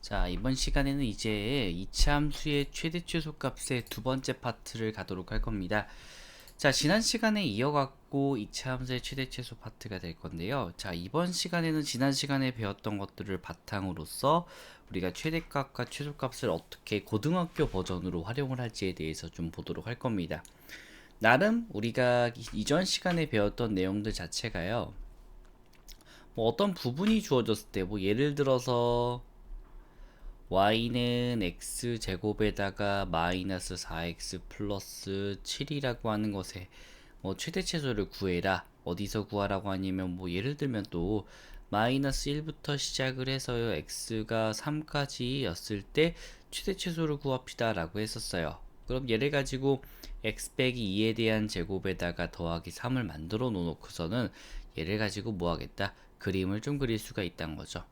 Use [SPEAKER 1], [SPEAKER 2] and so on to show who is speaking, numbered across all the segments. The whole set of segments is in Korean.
[SPEAKER 1] 자, 이번 시간에는 이제 이차 함수의 최대 최소값의 두 번째 파트를 가도록 할 겁니다. 자, 지난 시간에 이어갖고 이차 함수의 최대 최소 파트가 될 건데요. 자, 이번 시간에는 지난 시간에 배웠던 것들을 바탕으로서 우리가 최대값과 최소값을 어떻게 고등학교 버전으로 활용을 할지에 대해서 좀 보도록 할 겁니다. 나름 우리가 이전 시간에 배웠던 내용들 자체가요. 뭐 어떤 부분이 주어졌을 때, 뭐 예를 들어서 y는 x제곱에다가 마이너스 4x 플러스 7이라고 하는 것에 뭐 최대 최소를 구해라. 어디서 구하라고 하냐면 뭐 예를 들면 또 마이너스 1부터 시작을 해서요 x가 3까지였을 때 최대 최소를 구합시다 라고 했었어요. 그럼 얘를 가지고 x 빼기 2에 대한 제곱에다가 더하기 3을 만들어 놓고서는 얘를 가지고 뭐 하겠다, 그림을 좀 그릴 수가 있다는 거죠.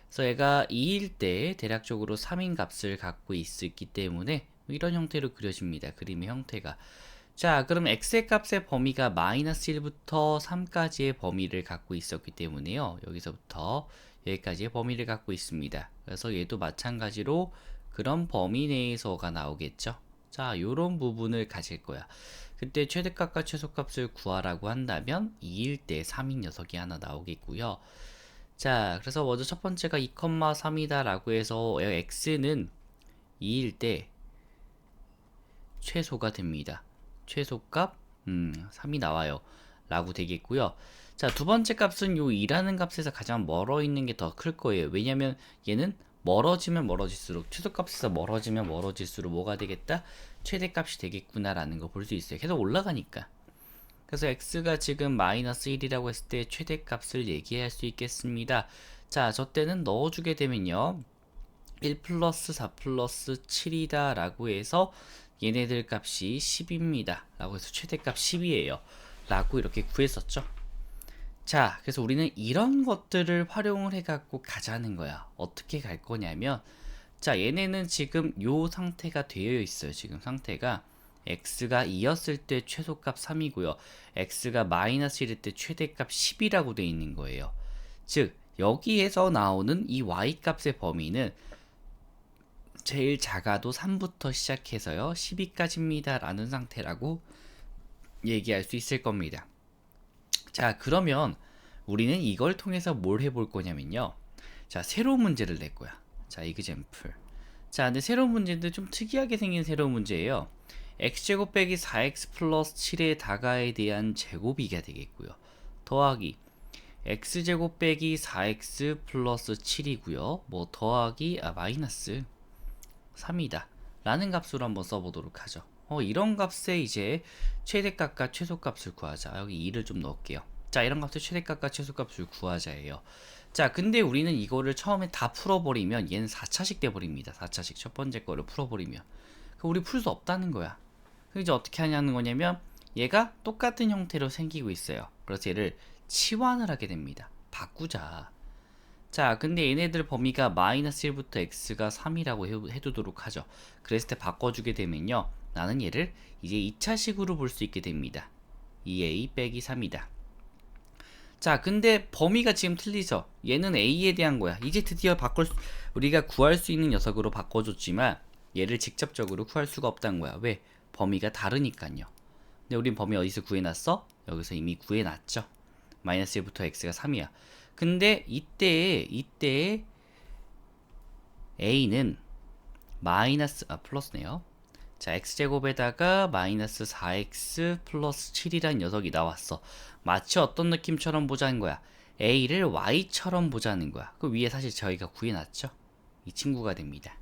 [SPEAKER 1] 그래서 얘가 2일 때 대략적으로 3인 값을 갖고 있기 때문에 이런 형태로 그려집니다. 그림의 형태가. 자, 그럼 x의 값의 범위가 마이너스 1부터 3까지의 범위를 갖고 있었기 때문에요. 여기서부터 여기까지의 범위를 갖고 있습니다. 그래서 얘도 마찬가지로 그런 범위 내에서가 나오겠죠. 자, 요런 부분을 가질 거야. 그때 최대값과 최소값을 구하라고 한다면 2일 때 3인 녀석이 하나 나오겠고요. 자, 그래서 먼저 첫 번째가 2,3이다 라고 해서 x는 2일 때 최소가 됩니다. 최소값 3이 나와요 라고 되겠고요. 자, 두 번째 값은 요 2라는 값에서 가장 멀어 있는 게 더 클 거예요. 왜냐면 얘는 멀어지면 멀어질수록, 최소값에서 멀어지면 멀어질수록 뭐가 되겠다? 최대값이 되겠구나 라는 거 볼 수 있어요. 계속 올라가니까. 그래서 x가 지금 마이너스 1이라고 했을 때 최대값을 얘기할 수 있겠습니다. 자, 저 때는 넣어주게 되면요 1 플러스 4 플러스 7이다 라고 해서 얘네들 값이 10입니다 라고 해서 최대값 10이에요 라고 이렇게 구했었죠. 자, 그래서 우리는 이런 것들을 활용을 해갖고 가자는 거야. 어떻게 갈 거냐면, 자, 얘네는 지금 요 상태가 되어 있어요. 지금 상태가 x가 2였을 때 최소값 3이고요. x가 마이너스 1일 때 최대값 10이라고 되어 있는 거예요. 즉, 여기에서 나오는 이 y값의 범위는 제일 작아도 3부터 시작해서요 12까지입니다 라는 상태라고 얘기할 수 있을 겁니다. 자, 그러면 우리는 이걸 통해서 뭘 해볼 거냐면요, 자, 새로운 문제를 낼 거야. 자, example. 자, 근데 새로운 문제인데 좀 특이하게 생긴 새로운 문제예요. x제곱 빼기 4x 플러스 7의 다가에 대한 제곱이가 되겠고요. 더하기 x제곱 빼기 4x 플러스 7이고요. 뭐 더하기 마이너스 3이다 라는 값으로 한번 써보도록 하죠. 이런 값에 이제 최대값과 최소값을 구하자. 여기 2를 좀 넣을게요. 자, 이런 값의 최대값과 최소값을 구하자예요. 자, 근데 우리는 이거를 처음에 다 풀어버리면 얘는 4차식 돼버립니다. 4차식 첫 번째 거를 풀어버리면 우리 풀 수 없다는 거야. 그럼 이제 어떻게 하냐는 거냐면 얘가 똑같은 형태로 생기고 있어요. 그래서 얘를 치환을 하게 됩니다. 바꾸자. 자, 근데 얘네들 범위가 마이너스 1부터 x가 3이라고 해두도록 하죠. 그랬을 때 바꿔주게 되면요, 나는 얘를 이제 2차식으로 볼 수 있게 됩니다. 2a 빼기 3이다. 자, 근데 범위가 지금 틀리죠. 얘는 a에 대한 거야. 이제 드디어 우리가 구할 수 있는 녀석으로 바꿔줬지만 얘를 직접적으로 구할 수가 없다는 거야. 왜? 범위가 다르니까요. 근데 우린 범위 어디서 구해놨어? 여기서 이미 구해놨죠. 마이너스 1부터 x가 3이야. 근데 이때 a는 플러스네요. 자, x제곱에다가 마이너스 4x 플러스 7이란 녀석이 나왔어. 마치 어떤 느낌처럼 보자는 거야. a를 y처럼 보자는 거야. 그 위에 사실 저희가 구해놨죠. 이 친구가 됩니다.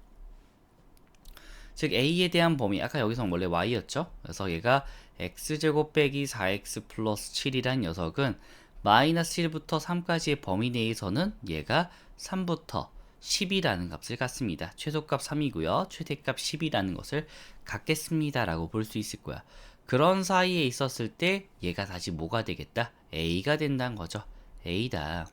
[SPEAKER 1] 즉 a에 대한 범위, 아까 여기서 원래 y였죠. 그래서 얘가 x제곱 빼기 4x 플러스 7이란 녀석은 마이너스 1부터 3까지의 범위 내에서는 얘가 3부터 10이라는 값을 갖습니다. 최소값 3이고요. 최대값 10이라는 것을 갖겠습니다 라고 볼 수 있을 거야. 그런 사이에 있었을 때 얘가 다시 뭐가 되겠다? a가 된다는 거죠. a다.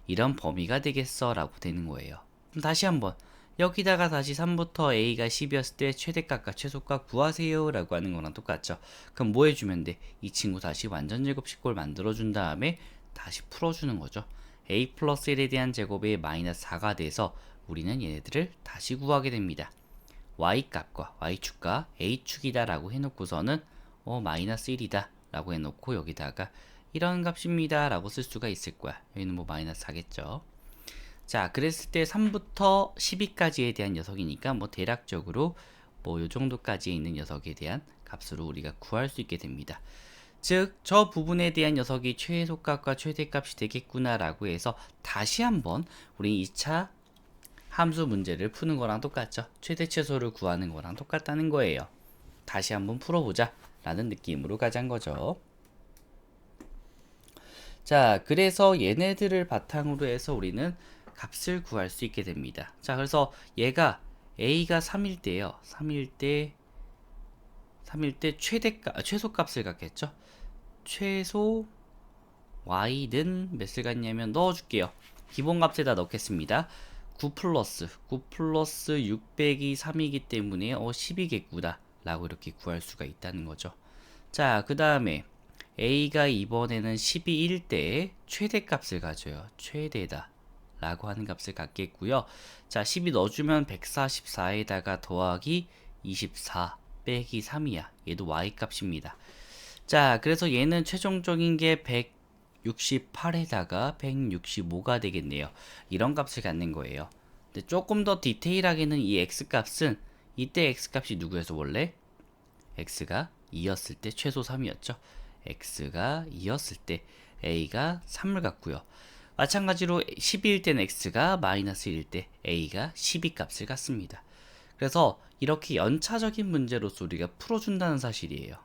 [SPEAKER 1] 이런 범위가 되겠어 라고 되는 거예요. 그럼 다시 한번 여기다가 다시 3부터 a가 10이었을 때 최대값과 최소값 구하세요 라고 하는 거랑 똑같죠. 그럼 뭐 해주면 돼? 이 친구 다시 완전 제곱식꼴 만들어준 다음에 다시 풀어주는 거죠. a 플러스 1에 대한 제곱이 마이너스 4가 돼서 우리는 얘네들을 다시 구하게 됩니다. y값과 y축과 a축이다 라고 해놓고서는 마이너스 1이다 라고 해놓고 여기다가 이런 값입니다 라고 쓸 수가 있을 거야. 여기는 뭐 마이너스 4겠죠. 자, 그랬을 때 3부터 12까지에 대한 녀석이니까 뭐 대략적으로 뭐 요 정도까지에 있는 녀석에 대한 값으로 우리가 구할 수 있게 됩니다. 즉, 저 부분에 대한 녀석이 최소값과 최대값이 되겠구나 라고 해서 다시 한번 우리 2차 함수 문제를 푸는 거랑 똑같죠. 최대 최소를 구하는 거랑 똑같다는 거예요. 다시 한번 풀어보자 라는 느낌으로 가자는 거죠. 자, 그래서 얘네들을 바탕으로 해서 우리는 값을 구할 수 있게 됩니다. 자, 그래서 얘가 a가 3일 때요. 3일 때 최소값을 갖겠죠. 최소 y는 몇을 갖냐면 넣어줄게요. 기본값에다 넣겠습니다. 9 플러스 600이 3이기 때문에 10이겠구나 라고 이렇게 구할 수가 있다는 거죠. 자, 그 다음에 a가 이번에는 12일 때 최대값을 가져요. 최대다 라고 하는 값을 갖겠고요. 자, 12 넣어주면 144에다가 더하기 24 빼기 3이야. 얘도 y값입니다. 자, 그래서 얘는 최종적인 게 168에다가 165가 되겠네요. 이런 값을 갖는 거예요. 근데 조금 더 디테일하게는 이 x값은 이때 x값이 누구여서 원래 x가 2였을 때 최소 3이었죠. x가 2였을 때 a가 3을 갖고요. 마찬가지로 12일 때는 x가 마이너스 1일 때 a가 12 값을 갖습니다. 그래서 이렇게 연차적인 문제로서 우리가 풀어준다는 사실이에요.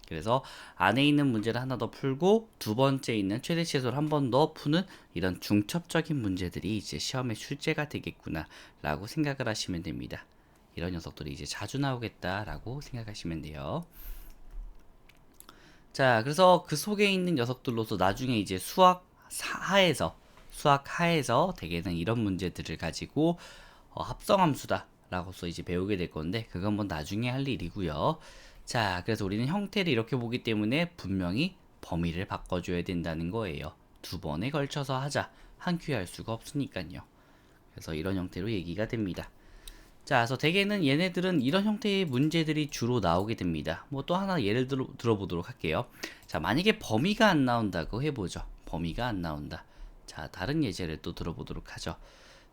[SPEAKER 1] 그래서 안에 있는 문제를 하나 더 풀고 두 번째 있는 최대 최소를 한 번 더 푸는 이런 중첩적인 문제들이 이제 시험의 출제가 되겠구나 라고 생각을 하시면 됩니다. 이런 녀석들이 이제 자주 나오겠다 라고 생각하시면 돼요. 자, 그래서 그 속에 있는 녀석들로서 나중에 이제 수학 하에서 대개는 이런 문제들을 가지고 합성함수다 라고서 이제 배우게 될 건데 그건 뭐 나중에 할 일이고요. 자, 그래서 우리는 형태를 이렇게 보기 때문에 분명히 범위를 바꿔줘야 된다는 거예요. 두 번에 걸쳐서 하자. 한 큐에 할 수가 없으니까요. 그래서 이런 형태로 얘기가 됩니다. 자, 그래서 대개는 얘네들은 이런 형태의 문제들이 주로 나오게 됩니다. 뭐 또 하나 예를 들어보도록 할게요. 자, 만약에 범위가 안 나온다고 해보죠. 범위가 안 나온다. 자, 다른 예제를 또 들어보도록 하죠.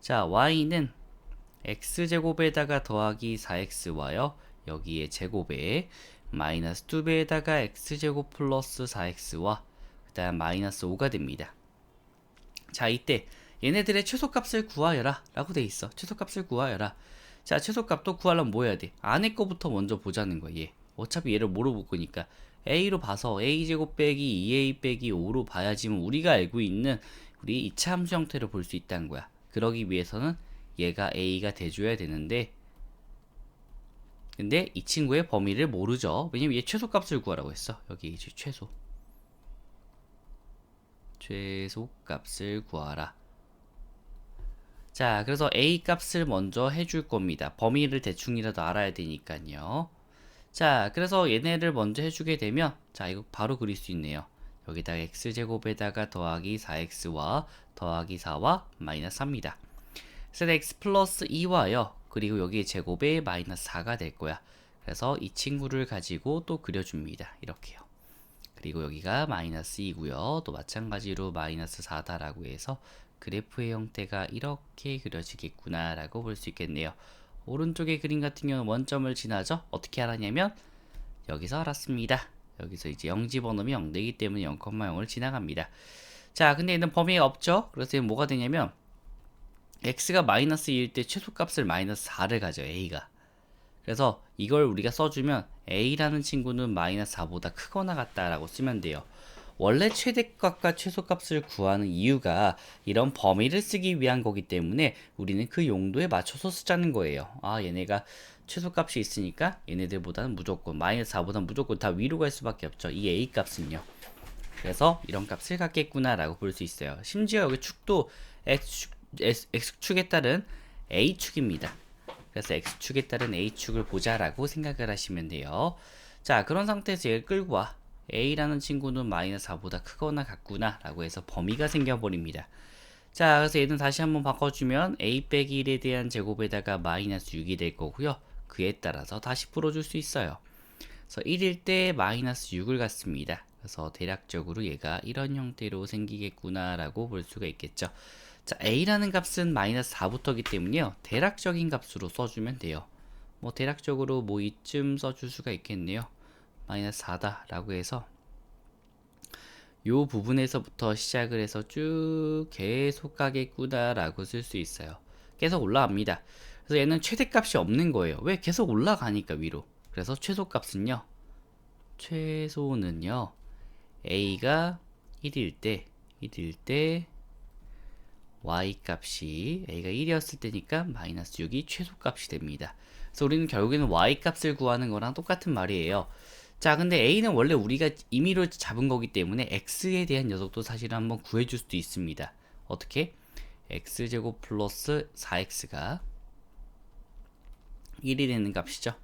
[SPEAKER 1] 자, y는 x제곱에다가 더하기 4x와요. 여기에 제곱에 마이너스 2배에다가 x제곱 플러스 4x와 그 다음 마이너스 5가 됩니다. 자, 이때 얘네들의 최소값을 구하여라 라고 돼 있어. 최소값을 구하여라. 자, 최소값도 구하려면 뭐 해야 돼? 안에 거부터 먼저 보자는 거야. 얘. 어차피 얘를 뭐로 볼 거니까 a로 봐서 a제곱 빼기 2a 빼기 5로 봐야지만 우리가 알고 있는 우리 2차 함수 형태를 볼 수 있다는 거야. 그러기 위해서는 얘가 a가 돼줘야 되는데 근데 이 친구의 범위를 모르죠. 왜냐면 얘 최소값을 구하라고 했어. 여기 이제 최소값을 구하라. 자, 그래서 a 값을 먼저 해줄 겁니다. 범위를 대충이라도 알아야 되니까요. 자, 그래서 얘네를 먼저 해주게 되면 자, 이거 바로 그릴 수 있네요. 여기다가 x제곱에다가 더하기 4x와 더하기 4와 마이너스 3입니다. 그래서 x 플러스 2와요. 그리고 여기에 제곱에 마이너스 4가 될 거야. 그래서 이 친구를 가지고 또 그려줍니다. 이렇게요. 그리고 여기가 마이너스 2고요. 또 마찬가지로 마이너스 4다라고 해서 그래프의 형태가 이렇게 그려지겠구나 라고 볼 수 있겠네요. 오른쪽의 그림 같은 경우는 원점을 지나죠. 어떻게 알았냐면 여기서 알았습니다. 여기서 이제 0 집어넣으면 0되기 때문에 0,0을 지나갑니다. 자, 근데 얘는 범위가 없죠. 그래서 얘는 뭐가 되냐면 x가 마이너스 2일 때 최소값을 마이너스 4를 가져요. a가. 그래서 이걸 우리가 써주면 a라는 친구는 마이너스 4보다 크거나 같다라고 쓰면 돼요. 원래 최대값과 최소값을 구하는 이유가 이런 범위를 쓰기 위한 거기 때문에 우리는 그 용도에 맞춰서 쓰자는 거예요. 아, 얘네가 최소값이 있으니까 얘네들보다는 무조건 마이너스 4보다는 무조건 다 위로 갈 수밖에 없죠. 이 a 값은요. 그래서 이런 값을 갖겠구나 라고 볼 수 있어요. 심지어 여기 축도 x축에 따른 a축입니다. 그래서 x축에 따른 a축을 보자라고 생각을 하시면 돼요. 자, 그런 상태에서 얘를 끌고 와. a라는 친구는 마이너스 4보다 크거나 같구나 라고 해서 범위가 생겨버립니다. 자, 그래서 얘는 다시 한번 바꿔주면 a 빼기 1에 대한 제곱에다가 마이너스 6이 될 거고요. 그에 따라서 다시 풀어줄 수 있어요. 그래서 1일 때 마이너스 6을 갖습니다. 그래서 대략적으로 얘가 이런 형태로 생기겠구나 라고 볼 수가 있겠죠. 자, a라는 값은 마이너스 4부터기 때문에요. 대략적인 값으로 써주면 돼요. 뭐 대략적으로 뭐 이쯤 써줄 수가 있겠네요. 마이너스 4다 라고 해서 요 부분에서부터 시작을 해서 쭉 계속 가겠구나 라고 쓸 수 있어요. 계속 올라갑니다. 그래서 얘는 최대값이 없는 거예요. 왜? 계속 올라가니까 위로. 그래서 최소값은요, 최소는요 a가 1일 때 y값이 a가 1이었을 때니까 마이너스 6이 최소값이 됩니다. 그래서 우리는 결국에는 y값을 구하는 거랑 똑같은 말이에요. 자, 근데 a는 원래 우리가 임의로 잡은 거기 때문에 x에 대한 녀석도 사실 한번 구해줄 수도 있습니다. 어떻게? x제곱 플러스 4x가 1이 되는 값이죠.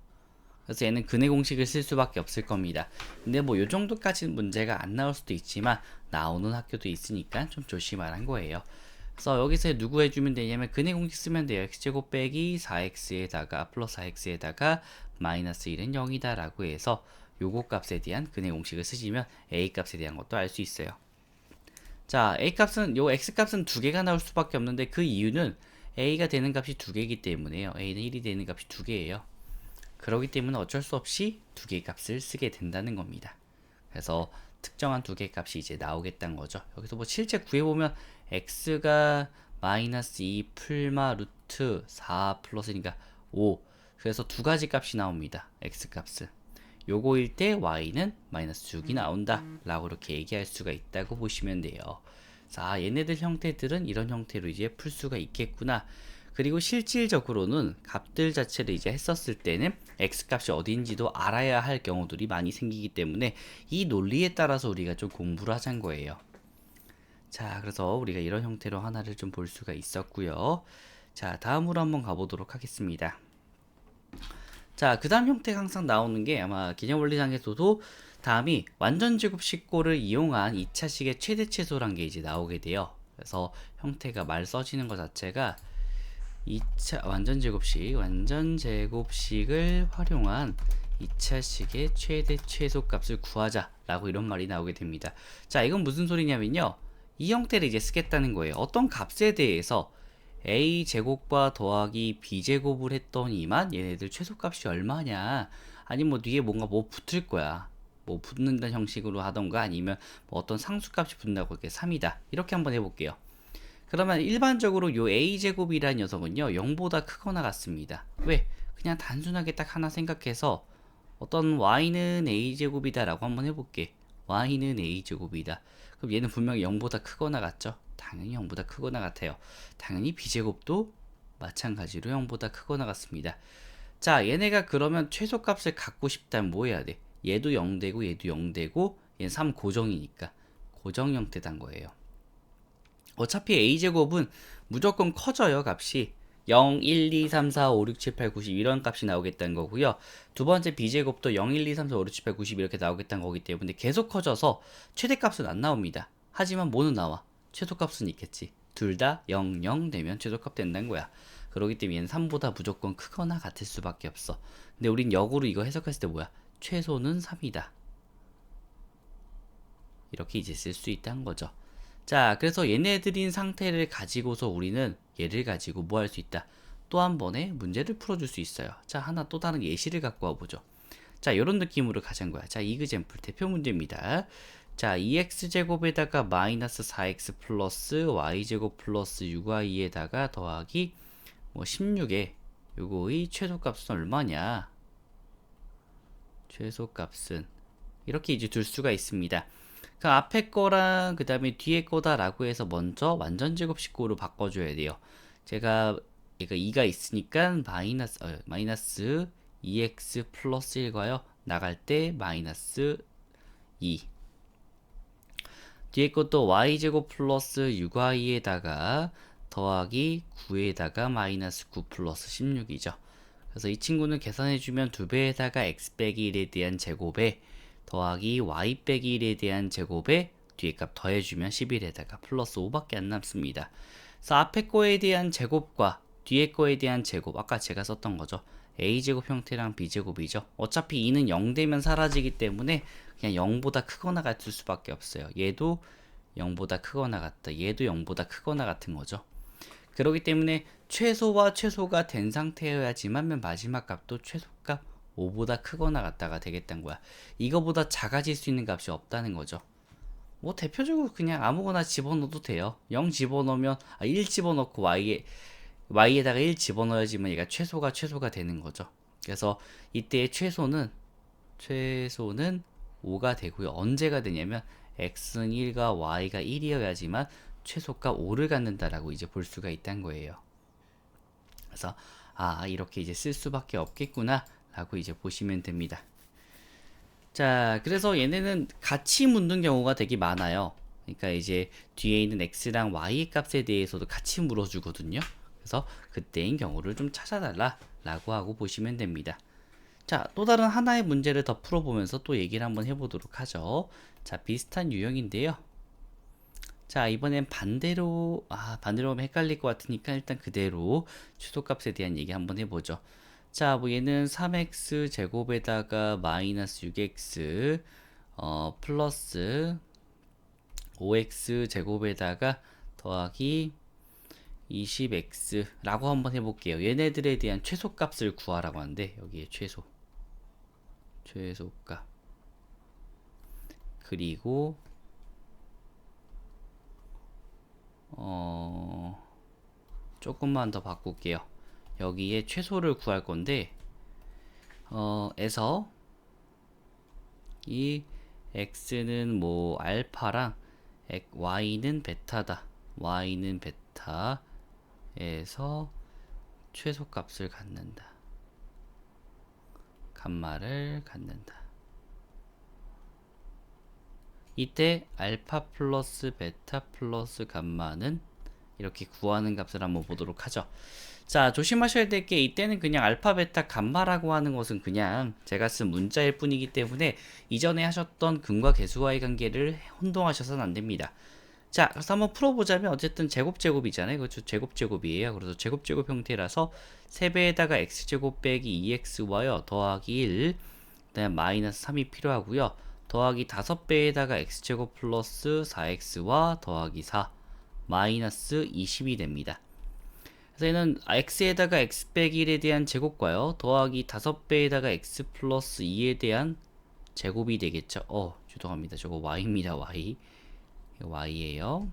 [SPEAKER 1] 그래서 얘는 근의 공식을 쓸 수밖에 없을 겁니다. 근데 뭐 요 정도까지는 문제가 안 나올 수도 있지만 나오는 학교도 있으니까 좀 조심하란 거예요. 그래서 여기서 누구 해주면 되냐면 근의 공식 쓰면 돼요. x제곱 빼기 4x에다가 플러스 4x에다가 마이너스 1은 0이다 라고 해서 요거 값에 대한 근의 공식을 쓰시면 a 값에 대한 것도 알 수 있어요. 자, a 값은 요 x 값은 두 개가 나올 수밖에 없는데 그 이유는 a가 되는 값이 두 개이기 때문에요. a는 1이 되는 값이 두 개예요. 그렇기 때문에 어쩔 수 없이 두 개의 값을 쓰게 된다는 겁니다. 그래서 특정한 두 개의 값이 이제 나오겠다는 거죠. 여기서 뭐 실제 구해보면 x가 마이너스 2 풀마 루트 4 플러스니까 5. 그래서 두 가지 값이 나옵니다. x 값은. 요거일 때 y는 마이너스 6이 나온다 라고 이렇게 얘기할 수가 있다고 보시면 돼요. 자, 얘네들 형태들은 이런 형태로 이제 풀 수가 있겠구나. 그리고 실질적으로는 값들 자체를 이제 했었을 때는 x값이 어딘지도 알아야 할 경우들이 많이 생기기 때문에 이 논리에 따라서 우리가 좀 공부를 하자는 거예요. 자, 그래서 우리가 이런 형태로 하나를 좀 볼 수가 있었고요. 자, 다음으로 한번 가보도록 하겠습니다. 자, 그 다음 형태가 항상 나오는 게 아마 개념원리상에서도 다음이 완전제곱식고를 이용한 2차식의 최대 최소란 게 이제 나오게 돼요. 그래서 형태가 말 써지는 것 자체가 2차 완전제곱식을 활용한 2차식의 최대 최소값을 구하자 라고 이런 말이 나오게 됩니다. 자, 이건 무슨 소리냐면요, 이 형태를 이제 쓰겠다는 거예요. 어떤 값에 대해서 a제곱과 더하기 b제곱을 했더니만 얘네들 최소값이 얼마냐, 아니면 뭐 뒤에 뭔가 뭐 붙을 거야, 뭐 붙는다는 형식으로 하던가 아니면 뭐 어떤 상수값이 붙는다고 이렇게 3이다 이렇게 한번 해볼게요. 그러면 일반적으로 요 a제곱이라는 녀석은요 0보다 크거나 같습니다. 왜? 그냥 단순하게 딱 하나 생각해서 어떤 y는 a제곱이다 라고 한번 해볼게. y는 a제곱이다. 그럼 얘는 분명히 0보다 크거나 같죠? 당연히 0보다 크거나 같아요. 당연히 b제곱도 마찬가지로 0보다 크거나 같습니다. 자, 얘네가 그러면 최소값을 갖고 싶다면 뭐 해야 돼? 얘도 0 되고 얘도 0 되고 얘는 3 고정이니까 고정 형태단 거예요. 어차피 a제곱은 무조건 커져요. 값이 0, 1, 2, 3, 4, 5, 6, 7, 8, 90 이런 값이 나오겠다는 거고요. 두 번째 b제곱도 0, 1, 2, 3, 4, 5, 6, 7, 8, 90 이렇게 나오겠다는 거기 때문에 계속 커져서 최대값은 안 나옵니다. 하지만 뭐는 나와? 최소값은 있겠지. 둘 다 0, 0 되면 최소값 된다는 거야. 그렇기 때문에 얘는 3보다 무조건 크거나 같을 수밖에 없어. 근데 우린 역으로 이거 해석했을 때 뭐야? 최소는 3이다. 이렇게 이제 쓸 수 있다는 거죠. 자, 그래서 얘네들인 상태를 가지고서 우리는 얘를 가지고 뭐 할 수 있다? 또 한 번의 문제를 풀어줄 수 있어요. 자, 하나 또 다른 예시를 갖고 와보죠. 자, 이런 느낌으로 가자는 거야. 자, 이그젠플 대표 문제입니다. 자, 2x제곱에다가 마이너스 4x 플러스 y제곱 플러스 6y에다가 더하기 뭐 16에 요거의 최소값은 얼마냐? 최소값은 이렇게 이제 둘 수가 있습니다. 그 앞에 거랑 그 다음에 뒤에 거다 라고 해서 먼저 완전제곱식고로 바꿔줘야 돼요. 제가 얘가 2가 있으니까 마이너스 2x 플러스 1과요. 나갈 때 마이너스 2. 뒤에 것도 y제곱 플러스 6y에다가 더하기 9에다가 마이너스 9 플러스 16이죠. 그래서 이 친구는 계산해주면 2배에다가 x 빼기 1에 대한 제곱에 더하기 y 빼기 1에 대한 제곱에 뒤에 값 더해주면 11에다가 플러스 5밖에 안 남습니다. 그래서 앞에 거에 대한 제곱과 뒤에 거에 대한 제곱, 아까 제가 썼던 거죠. a제곱 형태랑 b제곱이죠. 어차피 2는 0 되면 사라지기 때문에 그냥 0보다 크거나 같을 수밖에 없어요. 얘도 0보다 크거나 같다. 얘도 0보다 크거나 같은 거죠. 그렇기 때문에 최소와 최소가 된 상태여야지만 맨 마지막 값도 최소값 5보다 크거나 같다가 되겠다는 거야. 이거보다 작아질 수 있는 값이 없다는 거죠. 뭐 대표적으로 그냥 아무거나 집어넣어도 돼요. 0 집어넣으면 1 집어넣고 y에다가 1 집어넣어야지만 얘가 최소가 되는 거죠. 그래서 이때의 최소는 5가 되고요. 언제가 되냐면 x는 1과 y가 1이어야지만 최소값 5를 갖는다라고 이제 볼 수가 있다는 거예요. 그래서 이렇게 이제 쓸 수밖에 없겠구나 라고 이제 보시면 됩니다. 자, 그래서 얘네는 같이 묻는 경우가 되게 많아요. 그러니까 이제 뒤에 있는 x랑 y 값에 대해서도 같이 물어주거든요. 그래서 그때인 경우를 좀 찾아달라 라고 하고 보시면 됩니다. 자, 또 다른 하나의 문제를 더 풀어보면서 또 얘기를 한번 해보도록 하죠. 자, 비슷한 유형인데요. 자, 이번엔 반대로 하면 헷갈릴 것 같으니까 일단 그대로 최소값에 대한 얘기 한번 해보죠. 자, 뭐 얘는 3x 제곱에다가 마이너스 6x 플러스 5x 제곱에다가 더하기 20x 라고 한번 해볼게요. 얘네들에 대한 최소값을 구하라고 하는데 여기에 최소값 그리고 조금만 더 바꿀게요. 여기에 최소를 구할 건데 에서 이 x는 뭐 알파랑 y는 베타다. y는 베타에서 최소값을 갖는다. 감마를 갖는다. 이때 알파 플러스 베타 플러스 감마는 이렇게 구하는 값을 한번 보도록 하죠. 자, 조심하셔야 될 게 이때는 그냥 알파 베타 감마라고 하는 것은 그냥 제가 쓴 문자일 뿐이기 때문에 이전에 하셨던 근과 계수와의 관계를 혼동하셔서는 안 됩니다. 자, 그래서 한번 풀어보자면 어쨌든 제곱이잖아요. 그렇죠? 제곱이에요. 그래서 제곱 형태라서 3배에다가 x제곱 빼기 2x와요 더하기 1 그다음 마이너스 3이 필요하고요. 더하기 5배에다가 x제곱 플러스 4x와 더하기 4 마이너스 20이 됩니다. 그래서 얘는 x에다가 x 빼기 1에 대한 제곱과요 더하기 5배에다가 x 플러스 2에 대한 제곱이 되겠죠. 죄송합니다. 저거 y입니다. y예요.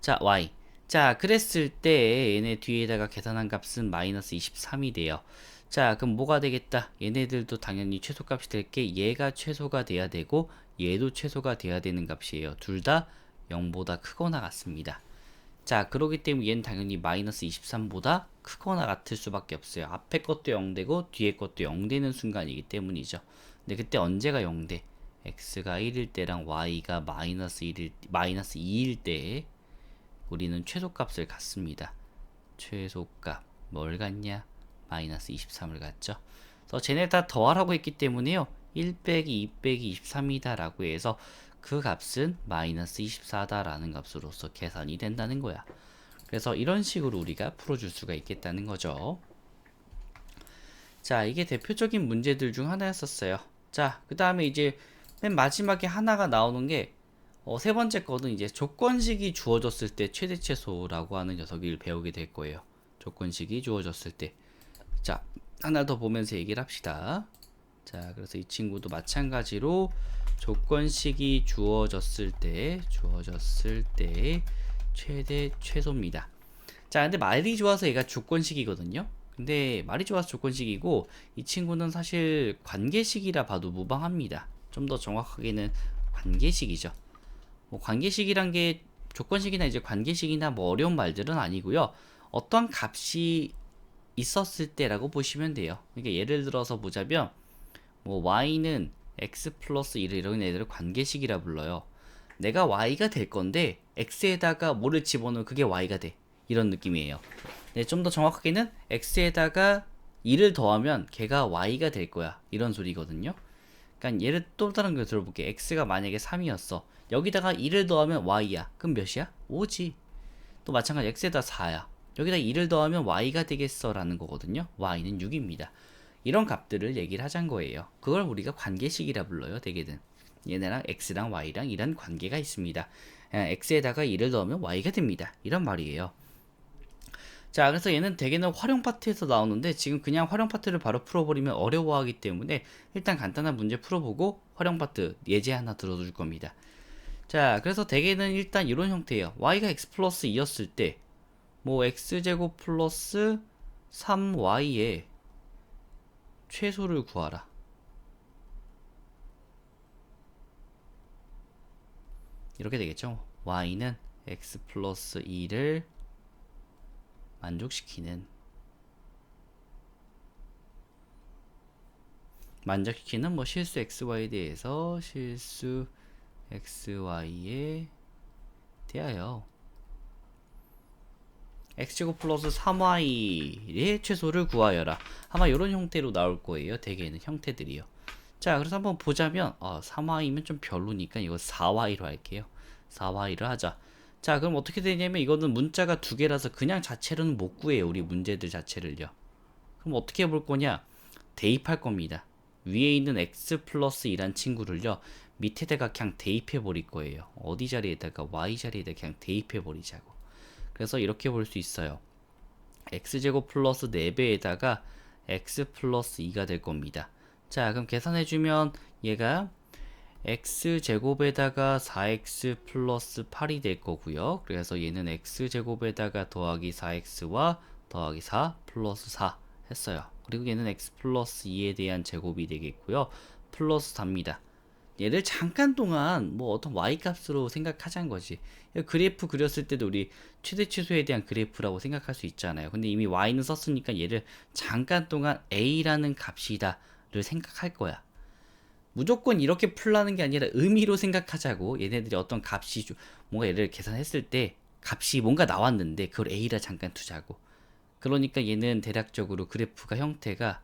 [SPEAKER 1] 자, y. 자, 그랬을 때 얘네 뒤에다가 계산한 값은 마이너스 23이 돼요. 자, 그럼 뭐가 되겠다? 얘네들도 당연히 최소값이 될 게 얘가 최소가 돼야 되고 얘도 최소가 돼야 되는 값이에요. 둘 다 0보다 크거나 같습니다. 자, 그러기 때문에 얘는 당연히 마이너스 23보다 크거나 같을 수밖에 없어요. 앞에 것도 0되고 뒤에 것도 0되는 순간이기 때문이죠. 근데 그때 언제가 0돼? x가 1일 때랑 y가 마이너스 2일 때 우리는 최소값을 갖습니다. 최소값 뭘 갖냐? 마이너스 23을 갖죠. 그래서 쟤네 다 더하라고 했기 때문에요. 1 빼기 2 빼기 23이다 라고 해서 그 값은 마이너스 24다 라는 값으로서 계산이 된다는 거야. 그래서 이런 식으로 우리가 풀어줄 수가 있겠다는 거죠. 자, 이게 대표적인 문제들 중 하나였었어요. 자, 그 다음에 이제 맨 마지막에 하나가 나오는 게 세 번째 거는 이제 조건식이 주어졌을 때 최대 최소라고 하는 녀석을 배우게 될 거예요. 조건식이 주어졌을 때. 자, 하나 더 보면서 얘기를 합시다. 자, 그래서 이 친구도 마찬가지로 조건식이 주어졌을 때 최대 최소입니다. 자, 근데 말이 좋아서 얘가 조건식이거든요. 근데 말이 좋아서 조건식이고 이 친구는 사실 관계식이라 봐도 무방합니다. 좀 더 정확하게는 관계식이죠. 뭐 관계식이란 게 조건식이나 이제 관계식이나 뭐 어려운 말들은 아니고요. 어떤 값이 있었을 때라고 보시면 돼요. 그러니까 예를 들어서 보자면 뭐 y는 x 플러스 1 이런 애들을 관계식이라 불러요. 내가 y가 될 건데 x에다가 뭐를 집어넣으면 그게 y가 돼. 이런 느낌이에요. 네, 좀 더 정확하게는 x에다가 2를 더하면 걔가 y가 될 거야. 이런 소리거든요. 그러니까 예를 또 다른 거 들어볼게. x가 만약에 3이었어. 여기다가 2를 더하면 y야. 그럼 몇이야? 5지. 또 마찬가지 x에다 4야. 여기다 2를 더하면 y가 되겠어 라는 거거든요. y는 6입니다. 이런 값들을 얘기를 하자는 거예요. 그걸 우리가 관계식이라 불러요. 대개는 얘네랑 x랑 y랑 이런 관계가 있습니다. x에다가 2를 넣으면 y가 됩니다. 이런 말이에요. 자, 그래서 얘는 대개는 활용 파트에서 나오는데 지금 그냥 활용 파트를 바로 풀어버리면 어려워하기 때문에 일단 간단한 문제 풀어보고 활용 파트 예제 하나 들어줄 겁니다. 자, 그래서 대개는 일단 이런 형태예요. y가 x 플러스 2였을 때 뭐 x제곱 플러스 3y의 최소를 구하라. 이렇게 되겠죠. y는 x 플러스 2를 만족시키는 뭐 실수 xy에 대해서 실수 xy에 대하여 x제곱 플러스 3y의 최소를 구하여라. 아마 이런 형태로 나올 거예요. 대개는 형태들이요. 자, 그래서 한번 보자면 3y면 좀 별로니까 이거 4y로 할게요. 4y를 하자. 자, 그럼 어떻게 되냐면 이거는 문자가 두 개라서 그냥 자체로는 못 구해요. 우리 문제들 자체를요. 그럼 어떻게 볼 거냐? 대입할 겁니다. 위에 있는 x 플러스 2란 친구를요. 밑에다가 그냥 대입해 버릴 거예요. 어디 자리에다가 y 자리에다가 그냥 대입해 버리자고. 그래서 이렇게 볼 수 있어요. x제곱 플러스 4배에다가 x 플러스 2가 될 겁니다. 자, 그럼 계산해주면 얘가 x제곱에다가 4x 플러스 8이 될 거고요. 그래서 얘는 x제곱에다가 더하기 4x와 더하기 4 플러스 4 했어요. 그리고 얘는 x 플러스 2에 대한 제곱이 되겠고요. 플러스 4입니다. 얘를 잠깐 동안 뭐 어떤 y 값으로 생각하자는 거지. 그래프 그렸을 때도 우리 최대 최소에 대한 그래프라고 생각할 수 있잖아요. 근데 이미 y는 썼으니까 얘를 잠깐 동안 a라는 값이다를 생각할 거야. 무조건 이렇게 풀라는 게 아니라 의미로 생각하자고. 얘네들이 어떤 값이 뭔가 얘를 계산했을 때 값이 뭔가 나왔는데 그걸 a라 잠깐 두자고. 그러니까 얘는 대략적으로 그래프가 형태가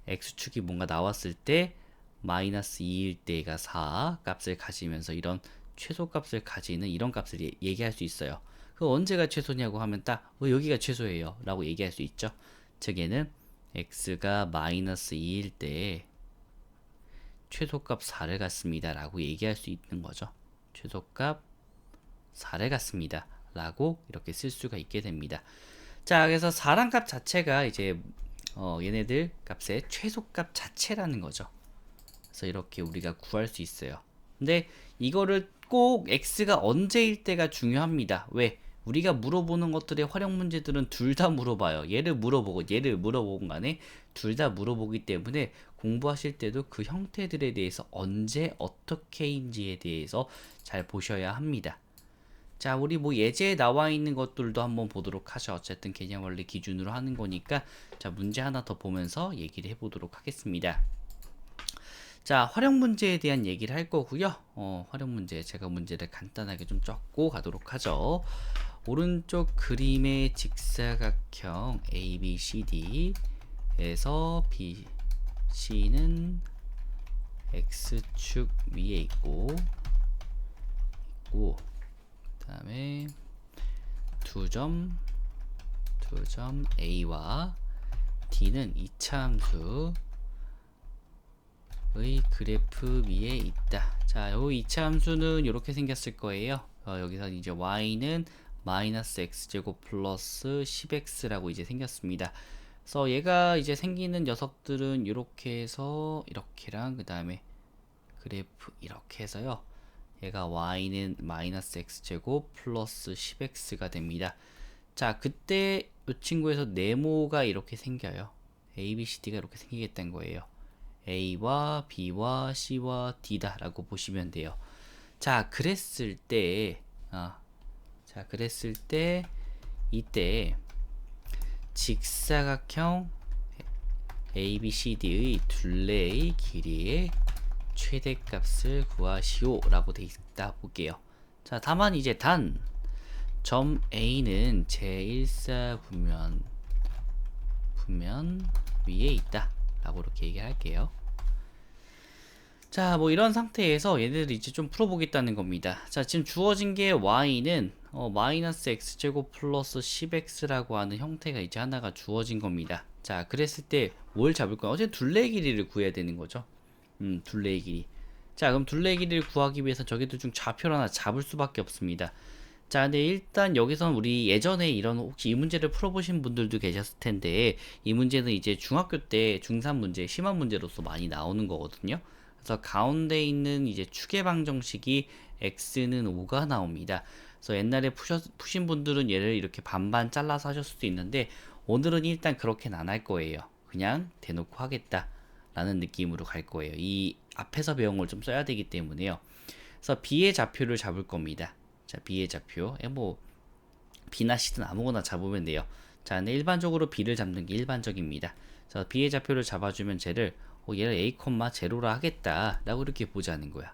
[SPEAKER 1] x축이 뭔가 나왔을 때 마이너스 2일 때가 4 값을 가지면서 이런 최소값을 가지는 이런 값을 얘기할 수 있어요. 그 언제가 최소냐고 하면 딱 여기가 최소예요 라고 얘기할 수 있죠. 즉 얘는 x가 마이너스 2일 때 최소값 4를 갖습니다 라고 얘기할 수 있는 거죠. 최소값 4를 갖습니다 라고 이렇게 쓸 수가 있게 됩니다. 자, 그래서 4란 값 자체가 이제 얘네들 값의 최소값 자체라는 거죠. 그래서 이렇게 우리가 구할 수 있어요. 근데 이거를 꼭 x가 언제일 때가 중요합니다. 왜? 우리가 물어보는 것들의 활용 문제들은 둘 다 물어봐요. 얘를 물어보고 얘를 물어보고 간에 둘 다 물어보기 때문에 공부하실 때도 그 형태들에 대해서 언제 어떻게인지에 대해서 잘 보셔야 합니다. 자, 우리 뭐 예제에 나와 있는 것들도 한번 보도록 하죠. 어쨌든 개념 원리 기준으로 하는 거니까 자, 문제 하나 더 보면서 얘기를 해보도록 하겠습니다. 자, 활용 문제에 대한 얘기를 할 거고요. 활용 문제, 제가 문제를 간단하게 좀 적고 가도록 하죠. 오른쪽 그림의 직사각형 ABCD에서 BC는 X축 위에 있고 그 다음에 두 점 A와 D는 이차함수 의 그래프 위에 있다. 자, 요 이차함수는 이렇게 생겼을 거예요. 여기서 이제 y는 마이너스 x제곱 플러스 10x라고 이제 생겼습니다. 그래서 얘가 이제 생기는 녀석들은 이렇게 해서 이렇게랑 그 다음에 그래프 이렇게 해서요. 얘가 y는 마이너스 x제곱 플러스 10x가 됩니다. 자, 그때 이 친구에서 네모가 이렇게 생겨요. a, b, c, d가 이렇게 생기겠다는 거예요. A와 B와 C와 D다 라고 보시면 돼요. 자, 그랬을 때 이때 직사각형 ABCD의 둘레의 길이의 최대값을 구하시오 라고 돼 있다 볼게요. 자, 다만 이제 점 A는 제1사 분면 위에 있다 라고 이렇게 얘기할게요. 자, 뭐 이런 상태에서 얘네들 이제 좀 풀어보겠다는 겁니다. 자, 지금 주어진 게 y는 마이너스 x제곱 플러스 10x라고 하는 형태가 이제 하나가 주어진 겁니다. 자, 그랬을 때 뭘 잡을 거야? 어제 둘레의 길이를 구해야 되는 거죠. 둘레의 길이. 자, 그럼 둘레의 길이를 구하기 위해서 저기들 중 좌표를 하나 잡을 수밖에 없습니다. 자, 근데 일단 여기선 우리 예전에 이런 혹시 이 문제를 풀어보신 분들도 계셨을 텐데, 이 문제는 이제 중학교 때 중3 문제, 심한 문제로서 많이 나오는 거거든요. 그래서 가운데 있는 이제 추계방정식이 x는 5가 나옵니다. 그래서 옛날에 푸신 분들은 얘를 이렇게 반반 잘라서 하실 수도 있는데, 오늘은 일단 그렇게는 안 할 거예요. 그냥 대놓고 하겠다 라는 느낌으로 갈 거예요. 이 앞에서 배운 걸 좀 써야 되기 때문에요. 그래서 b의 좌표를 잡을 겁니다. 자, b의 좌표. 뭐 b나 c든 아무거나 잡으면 돼요. 자, 근데 일반적으로 b를 잡는 게 일반적입니다. 그래서 b의 좌표를 잡아주면 쟤를 얘를 a, 제로라 하겠다 라고 이렇게 보자는 거야.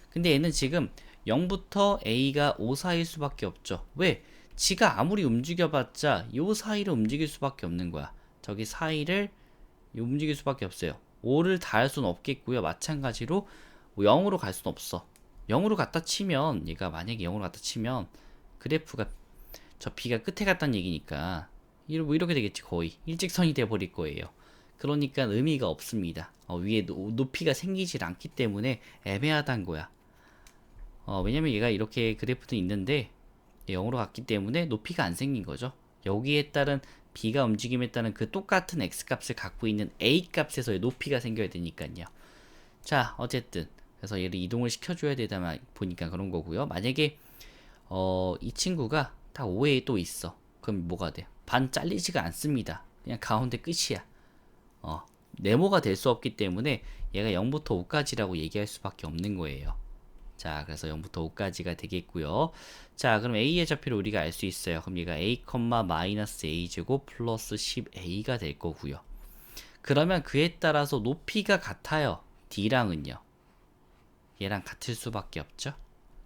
[SPEAKER 1] 근데 얘는 지금 0부터 a가 5 사이일 수밖에 없죠. 왜? 지가 아무리 움직여봤자 요 사이를 움직일 수밖에 없는 거야. 저기 사이를 움직일 수밖에 없어요. 5를 닿을 수는 없겠고요. 마찬가지로 0으로 갈 수는 없어. 0으로 갖다 치면 얘가 만약에 0으로 갖다 치면 그래프가 저 b가 끝에 갔다는 얘기니까 뭐 이렇게 되겠지. 거의 일직선이 돼 버릴 거예요. 그러니까 의미가 없습니다. 위에 높이가 생기질 않기 때문에 애매하단 거야. 왜냐면 얘가 이렇게 그래프도 있는데 0으로 갔기 때문에 높이가 안 생긴 거죠. 여기에 따른 b가 움직임에 따른 그 똑같은 x 값을 갖고 있는 a 값에서의 높이가 생겨야 되니까요. 자, 어쨌든 그래서 얘를 이동을 시켜줘야 되다 보니까 그런 거고요. 만약에 이 친구가 딱 5에 또 있어. 그럼 뭐가 돼? 반 잘리지가 않습니다. 그냥 가운데 끝이야. 네모가 될 수 없기 때문에 얘가 0부터 5까지라고 얘기할 수밖에 없는 거예요. 자, 그래서 0부터 5까지가 되겠고요. 자, 그럼 a의 좌표를 우리가 알 수 있어요. 그럼 얘가 a, 마이너스 a제곱 플러스 10a가 될 거고요. 그러면 그에 따라서 높이가 같아요. d랑은요. 얘랑 같을 수밖에 없죠.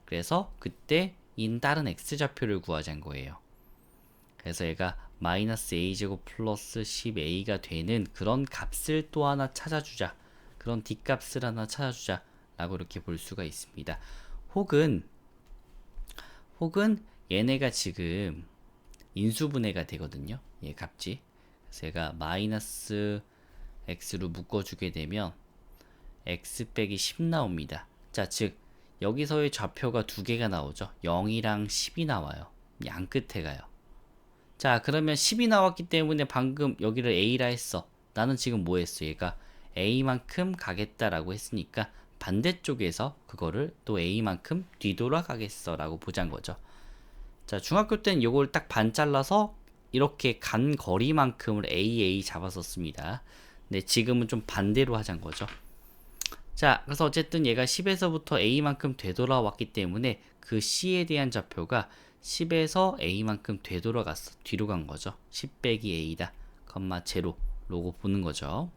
[SPEAKER 1] 그래서 그때 인 다른 x좌표를 구하자는 거예요. 그래서 얘가 마이너스 a제곱 플러스 10a가 되는 그런 값을 또 하나 찾아주자. 그런 d값을 하나 찾아주자 라고 이렇게 볼 수가 있습니다. 혹은 얘네가 지금 인수분해가 되거든요. 얘 값이. 그래서 얘가 마이너스 x로 묶어주게 되면 x 빼기 10 나옵니다. 자, 즉 여기서의 좌표가 두 개가 나오죠. 0이랑 10이 나와요. 양 끝에 가요. 자, 그러면 10이 나왔기 때문에 방금 여기를 a라 했어. 나는 지금 뭐 했어? 얘가 a만큼 가겠다라고 했으니까 반대쪽에서 그거를 또 a만큼 뒤돌아가겠어 라고 보자는 거죠. 자, 중학교 때는 요걸 딱 반 잘라서 이렇게 간 거리만큼을 a 잡았었습니다. 근데 지금은 좀 반대로 하자는 거죠. 자, 그래서 어쨌든 얘가 10에서부터 a만큼 되돌아왔기 때문에 그 c에 대한 좌표가 10에서 a만큼 되돌아갔어. 뒤로 간 거죠. 10 빼기 a다, 제로 로고 보는 거죠.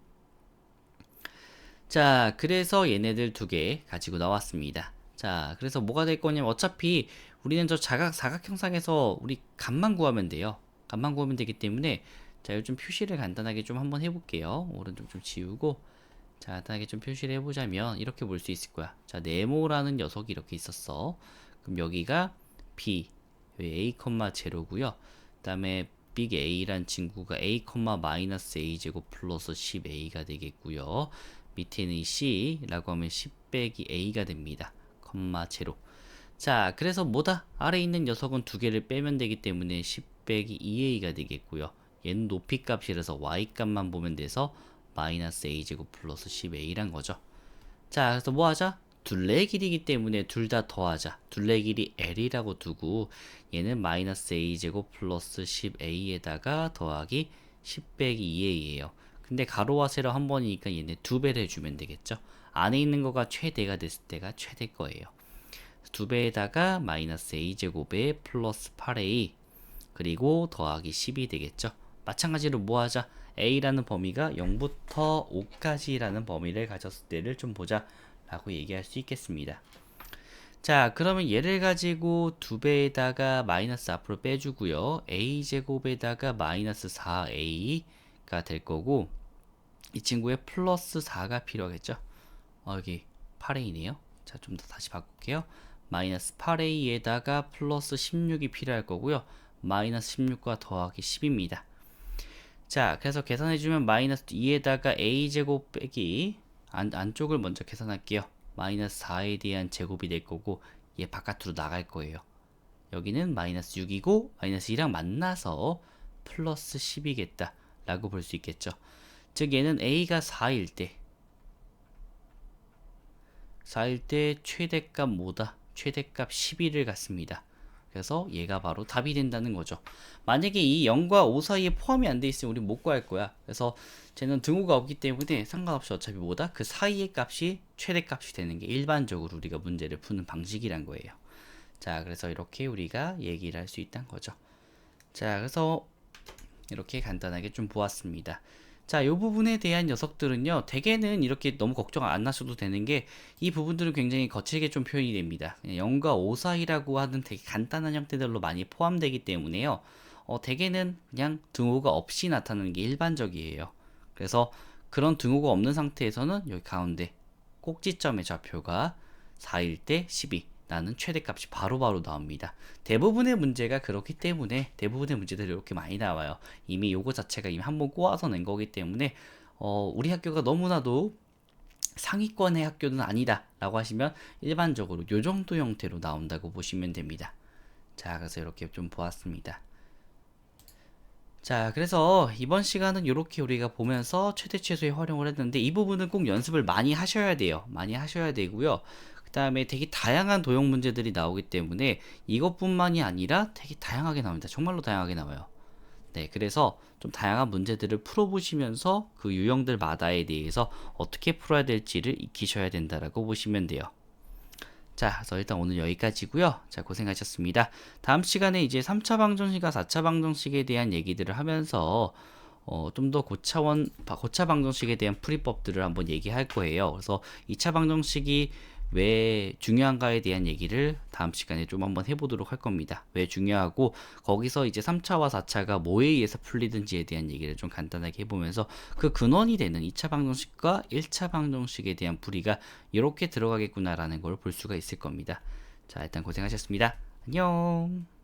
[SPEAKER 1] 자, 그래서 얘네들 두 개 가지고 나왔습니다. 자, 그래서 뭐가 될 거냐면 어차피 우리는 저 사각 형상에서 우리 값만 구하면 돼요. 값만 구하면 되기 때문에 자, 이거 좀 표시를 간단하게 좀 한번 해볼게요. 오른쪽 좀 지우고 자, 간단하게 좀 표시를 해보자면 이렇게 볼 수 있을 거야. 자, 네모라는 녀석이 이렇게 있었어. 그럼 여기가 b, a, 제로고요. 그 다음에 빅 A란 친구가 a, 마이너스 a 제곱 플러스 10a가 되겠고요. 밑에는 이 c라고 하면 10 빼기 a가 됩니다. 제로. 자, 그래서 뭐다? 아래에 있는 녀석은 두 개를 빼면 되기 때문에 10 빼기 2a가 되겠고요. 얘는 높이 값이라서 y 값만 보면 돼서 마이너스 a 제곱 플러스 10a란 거죠. 자, 그래서 뭐 하자? 둘레의 길이기 때문에 둘 다 더하자. 둘레의 길이 l이라고 두고 얘는 마이너스 a 제곱 플러스 10a에다가 더하기 10 빼기 2a예요. 근데 가로와 세로 한 번이니까 얘네 두 배를 해주면 되겠죠. 안에 있는 거가 최대가 됐을 때가 최대 거예요. 두 배에다가 마이너스 a 제곱에 플러스 8a 그리고 더하기 10이 되겠죠. 마찬가지로 뭐 하자? a라는 범위가 0부터 5까지라는 범위를 가졌을 때를 좀 보자 라고 얘기할 수 있겠습니다. 자, 그러면 얘를 가지고 두 배에다가 마이너스 앞으로 빼주고요. a제곱에다가 마이너스 4a가 될 거고 이 친구의 플러스 4가 필요하겠죠. 여기 8A네요. 자, 좀 더 다시 바꿀게요. 마이너스 8A에다가 플러스 16이 필요할 거고요. 마이너스 16과 더하기 10입니다. 자, 그래서 계산해주면 마이너스 2에다가 A제곱 빼기 안쪽을 먼저 계산할게요. 마이너스 4에 대한 제곱이 될 거고 얘 바깥으로 나갈 거예요. 여기는 마이너스 6이고 마이너스 2랑 만나서 플러스 10이겠다 라고 볼 수 있겠죠. 즉 얘는 A가 4일 때 최대값 뭐다? 최대값 11을 갖습니다. 그래서 얘가 바로 답이 된다는 거죠. 만약에 이 0과 5 사이에 포함이 안 돼 있으면 우리 못 구할 거야. 그래서 쟤는 등호가 없기 때문에 상관없이 어차피 뭐다? 그 사이의 값이 최대값이 되는 게 일반적으로 우리가 문제를 푸는 방식이란 거예요. 자, 그래서 이렇게 우리가 얘기를 할 수 있다는 거죠. 자, 그래서 이렇게 간단하게 좀 보았습니다. 자, 이 부분에 대한 녀석들은요, 대개는 이렇게 너무 걱정 안 하셔도 되는 게, 이 부분들은 굉장히 거칠게 좀 표현이 됩니다. 0과 5 사이라고 하는 되게 간단한 형태들로 많이 포함되기 때문에요, 대개는 그냥 등호가 없이 나타나는 게 일반적이에요. 그래서 그런 등호가 없는 상태에서는 여기 가운데 꼭지점의 좌표가 4일 때 12. 나는 최대값이 바로바로 나옵니다. 대부분의 문제가 그렇기 때문에 대부분의 문제들이 이렇게 많이 나와요. 이미 요거 자체가 이미 한번 꼬아서 낸 거기 때문에 우리 학교가 너무나도 상위권의 학교는 아니다 라고 하시면 일반적으로 요 정도 형태로 나온다고 보시면 됩니다. 자, 그래서 이렇게 좀 보았습니다. 자, 그래서 이번 시간은 이렇게 우리가 보면서 최대 최소의 활용을 했는데, 이 부분은 꼭 연습을 많이 하셔야 돼요. 많이 하셔야 되고요. 그 다음에 되게 다양한 도형 문제들이 나오기 때문에 이것뿐만이 아니라 되게 다양하게 나옵니다. 정말로 다양하게 나와요. 네, 그래서 좀 다양한 문제들을 풀어보시면서 그 유형들마다에 대해서 어떻게 풀어야 될지를 익히셔야 된다라고 보시면 돼요. 자, 그래서 일단 오늘 여기까지고요. 자, 고생하셨습니다. 다음 시간에 이제 3차 방정식과 4차 방정식에 대한 얘기들을 하면서 좀 더 고차 방정식에 대한 풀이법들을 한번 얘기할 거예요. 그래서 2차 방정식이 왜 중요한가에 대한 얘기를 다음 시간에 좀 한번 해보도록 할 겁니다. 왜 중요하고 거기서 이제 3차와 4차가 뭐에 의해서 풀리든지에 대한 얘기를 좀 간단하게 해보면서 그 근원이 되는 2차 방정식과 1차 방정식에 대한 풀이가 이렇게 들어가겠구나라는 걸 볼 수가 있을 겁니다. 자, 일단 고생하셨습니다. 안녕.